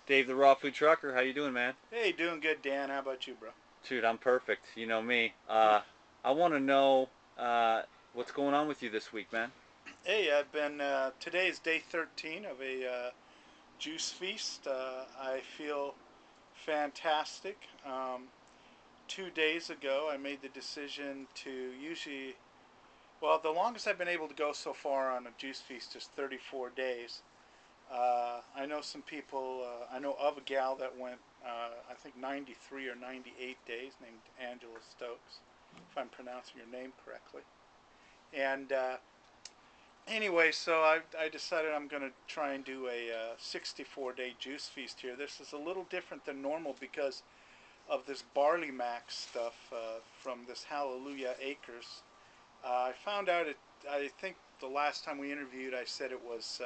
Dave the Raw Food Trucker, how you doing, man? Hey, doing good, Dan. How about you, bro? Dude, I'm perfect. You know me. Yeah. I want to know what's going on with you this week, man. Hey, I've been. Today is day 13 of a juice feast. I feel fantastic. 2 days ago, I made the decision to usually. Well, the longest I've been able to go so far on a juice feast is 34 days. I know some people. I know of a gal that went. I think 93 or 98 days, named Angela Stokes, if I'm pronouncing your name correctly. And anyway, so I decided I'm going to try and do a 64-day juice feast here. This is a little different than normal because of this BarleyMax stuff from this Hallelujah Acres. I found out I think the last time we interviewed, I said it was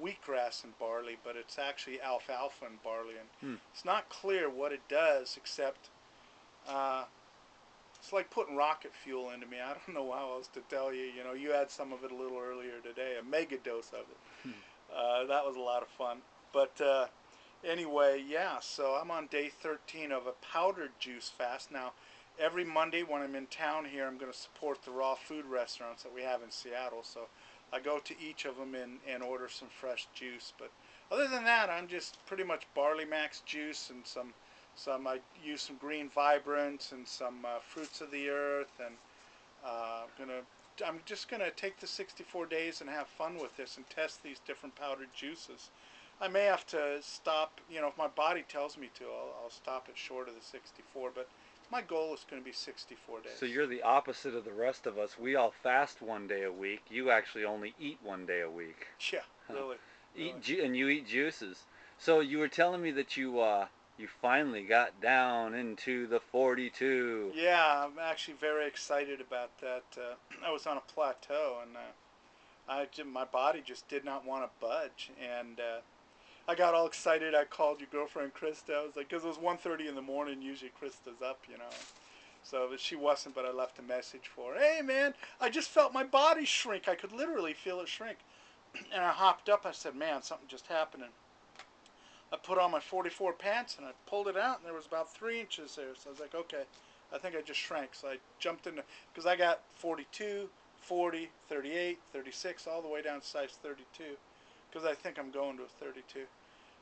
wheatgrass and barley, but it's actually alfalfa and barley. And Hmm. it's not clear what it does, except uh, it's like putting rocket fuel into me. I don't know how else to tell you. You know, you had some of it a little earlier today, a mega dose of it. That was a lot of fun. But anyway, yeah, so I'm on day 13 of a powdered juice fast. Now, every Monday when I'm in town here, I'm going to support the raw food restaurants that we have in Seattle. So I go to each of them and order some fresh juice. But other than that, I'm just pretty much BarleyMax juice and I use some green vibrants and some fruits of the earth, and gonna I'm just gonna take the 64 days and have fun with this and test these different powdered juices. I may have to stop, if my body tells me to, I'll stop it short of the 64, but my goal is going to be 64 So days. you're the opposite of the rest of us. We all fast 1 day a week. You actually only eat 1 day a week. Yeah, really, really. And you eat juices. So you were telling me that you finally got down into the 42. Yeah, I'm actually very excited about that. I was on a plateau, and my body just did not want to budge, and I got all excited. I called your girlfriend Krista. I was like, because it was 1:30 in the morning. Usually Krista's up, So but she wasn't, but I left a message for her. Hey, man, I just felt my body shrink. I could literally feel it shrink. And I hopped up. I said, man, something just happened. And I put on my 44 pants and I pulled it out, and there was about 3 inches there. So I was like, okay, I think I just shrank. So I jumped into, because I got 42, 40, 38, 36, all the way down to size 32, because I think I'm going to a 32.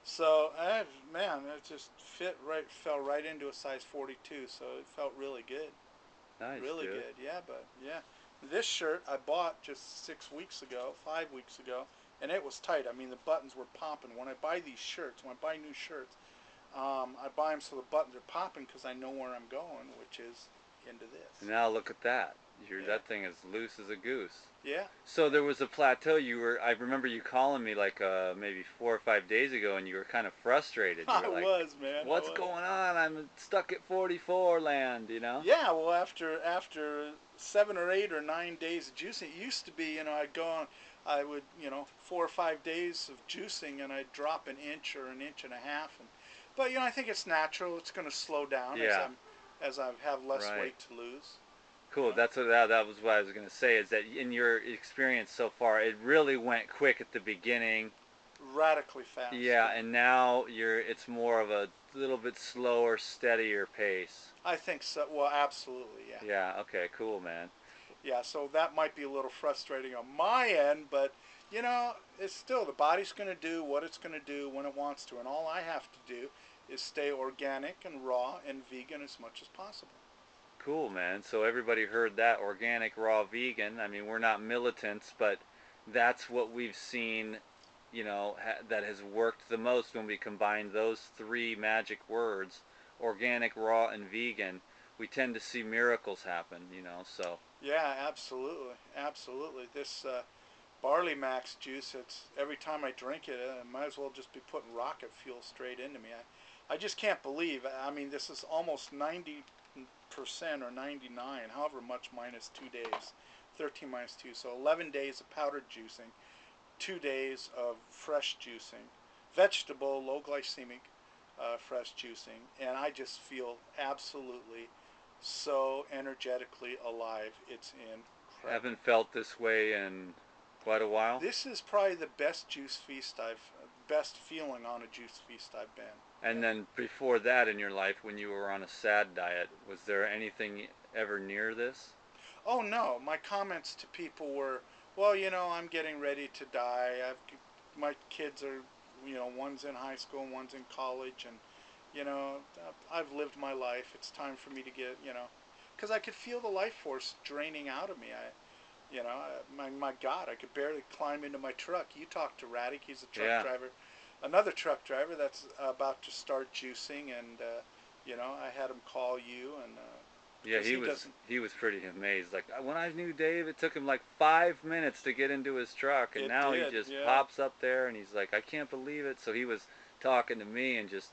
So man, it just fell right into a size 42. So it felt really good, Nice, really dude. good. Yeah, but yeah, this shirt I bought just 6 weeks ago, 5 weeks ago, and it was tight. I mean, the buttons were popping. When I buy these shirts, when I buy new shirts, I buy them so the buttons are popping because I know where I'm going, which is into And this. now look at that. Yeah, That thing is loose as a goose. yeah. So there was a plateau. I remember you calling me like maybe 4 or 5 days ago, and you were kind of frustrated. You I were like, was, man. I "What's was. going on? I'm stuck at 44 land." You know? Yeah, well, after 7 or 8 or 9 days of juicing, it used to be, I'd go on, I would, 4 or 5 days of juicing, and I'd drop an inch or an inch and a half, but I think it's natural. It's going to slow down Yeah. as I have less Right. weight to lose. Cool. That was what I was gonna say. Is that in your experience so far, it really went quick at the beginning. Radically fast. Yeah, Yeah, and now it's more of a little bit slower, steadier pace. I think so. Well, absolutely. Yeah, Yeah. Okay. Cool, man. yeah. So that might be a little frustrating on my end, but it's still the body's going to do what it's going to do when it wants to, and all I have to do is stay organic and raw and vegan as much as possible. Cool, man. So everybody heard that, organic, raw, vegan. I mean, we're not militants, but that's what we've seen, that has worked the most when we combine those three magic words, organic, raw, and vegan. We tend to see miracles happen. So, Yeah, absolutely, absolutely. This Barley Max juice, it's every time I drink it, I might as well just be putting rocket fuel straight into me. I just can't believe. I mean, this is almost 90% or 99, however much minus 2 days, 13 minus 2, so 11 days of powdered juicing, 2 days of fresh juicing, vegetable, low glycemic fresh juicing, and I just feel absolutely so energetically alive. It's incredible. haven't felt this way in quite a while. This is probably the best juice feast I've best feeling on a juice feast I've been. And Yeah. then before that in your life, when you were on a sad diet, was there anything ever near this? Oh no, my comments to people were, well, I'm getting ready to die. My kids are, one's in high school and one's in college, and I've lived my life. It's time for me to get, because I could feel the life force draining out of me. My God, I could barely climb into my truck. You talked to Raddick, he's a truck Yeah. driver, another truck driver that's about to start juicing, and I had him call you, and Yeah, because he doesn't. he was pretty amazed. Like when I knew Dave, it took him like 5 minutes to get into his truck, and It now he did, just yeah. pops up there and he's like, I can't believe it. So he was talking to me and just,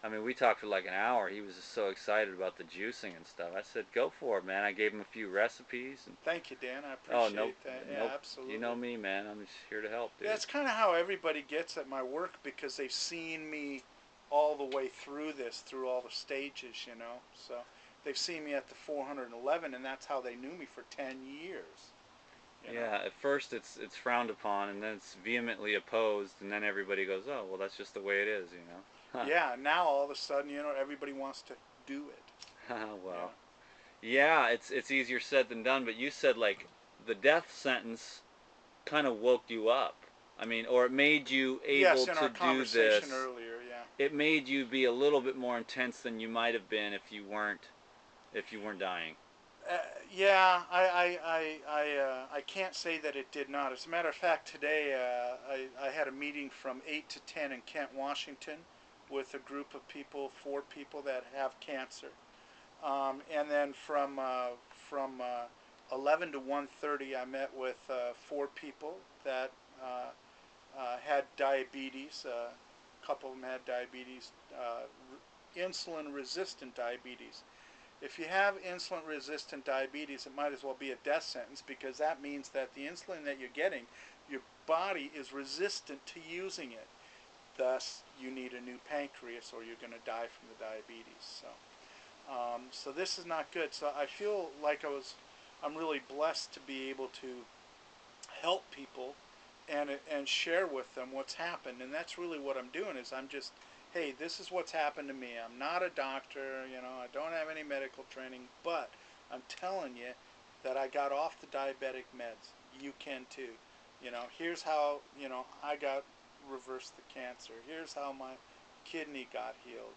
I mean, we talked for like an hour. He was just so excited about the juicing and stuff. I said, go for it, man. I gave him a few recipes and Thank you, Dan. I oh nope, appreciate that. Yeah, nope. You know absolutely. me, man. I'm just here to help, Yeah, dude. it's kind of how everybody gets at my work because they've seen me all the way through this, through all the stages. So they've seen me at the 411, and that's how they knew me for 10 years. You know. Yeah, at first it's frowned upon, and then it's vehemently opposed, and then everybody goes, "Oh, well, that's just the way it is," you know. Huh. Yeah, now all of a sudden, everybody wants to do it. You Well, know. yeah, it's easier said than done. But you said like the death sentence kind of woke you up. I mean, or it made you able Yes, in to our do conversation this. earlier, yeah. It made you be a little bit more intense than you might have been if you weren't dying. Uh, yeah, I can't say that it did not. As a matter of fact, today I had a meeting from 8 to 10 in Kent, Washington, with a group of people, 4 people that have cancer. And then from 11 to 1:30, I met with 4 people that had diabetes. A couple of them had diabetes, insulin resistant diabetes. If you have insulin resistant diabetes, it might as well be a death sentence because that means that the insulin that you're getting, your body is resistant to using it. Thus, you need a new pancreas or you're going to die from the diabetes. So this is not good. So I feel like I'm really blessed to be able to help people and share with them what's happened. And that's really what I'm doing is I'm just, hey, this is what's happened to me. I'm not a doctor, I don't have any medical training, but I'm telling you that I got off the diabetic meds. You can too. Here's how, I got reversed the cancer. Here's how my kidney got healed.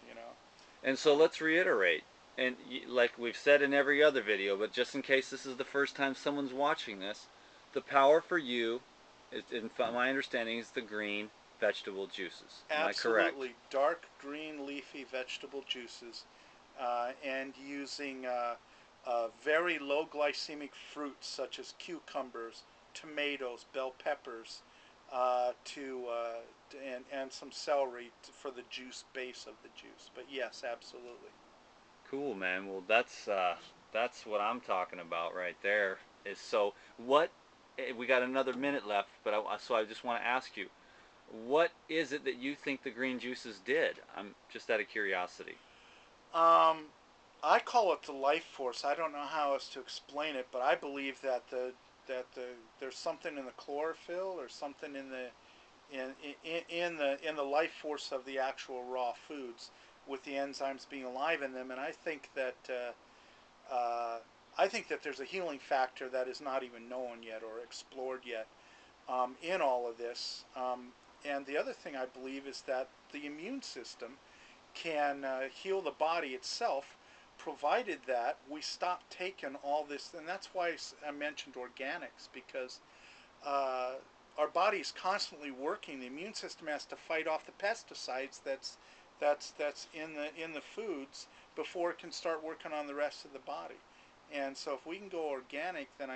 And so Um, let's reiterate, and like we've said in every other video, but just in case this is the first time someone's watching this, the power for you, is, in my understanding, is the green vegetable juices. Am I correct? Absolutely. Dark green leafy vegetable juices and using very low glycemic fruits such as cucumbers, tomatoes, bell peppers, and some celery for the juice base of the juice. But yes, absolutely. Cool, man. Well, that's what I'm talking about right there. Is so what? We got another minute left, but so I just want to ask you, what is it that you think the green juices did? I'm just out of curiosity. Um, I call it the life force. I don't know how else to explain it, but I believe that there's something in the chlorophyll or something in the life force of the actual raw foods with the enzymes being alive in them, and I think that there's a healing factor that is not even known yet or explored yet in all of this. And the other thing I believe is that the immune system can heal the body itself, provided that we stop taking all this. And that's why I mentioned organics because uh, our body is constantly working. The immune system has to fight off the pesticides that's in the foods before it can start working on the rest of the body. And so if we can go organic, then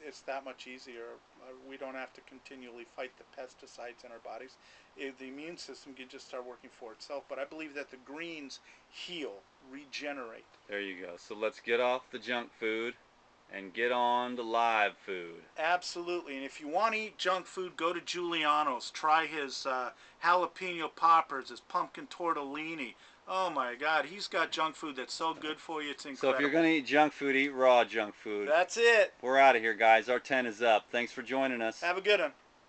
it's that much easier. We don't have to continually fight the pesticides in our bodies. The immune system can just start working for itself. But I believe that the greens heal, regenerate. There you go. So let's get off the junk food and get on to live food. Absolutely. And if you want to eat junk food, go to Giuliano's. Try his jalapeno poppers, his pumpkin tortellini. Oh my God, he's got junk food that's so good for you, it's So if you're incredible. gonna eat junk food, eat raw junk food. That's it. We're out of here, guys. Our 10 is up. Thanks for joining us. Have a good one.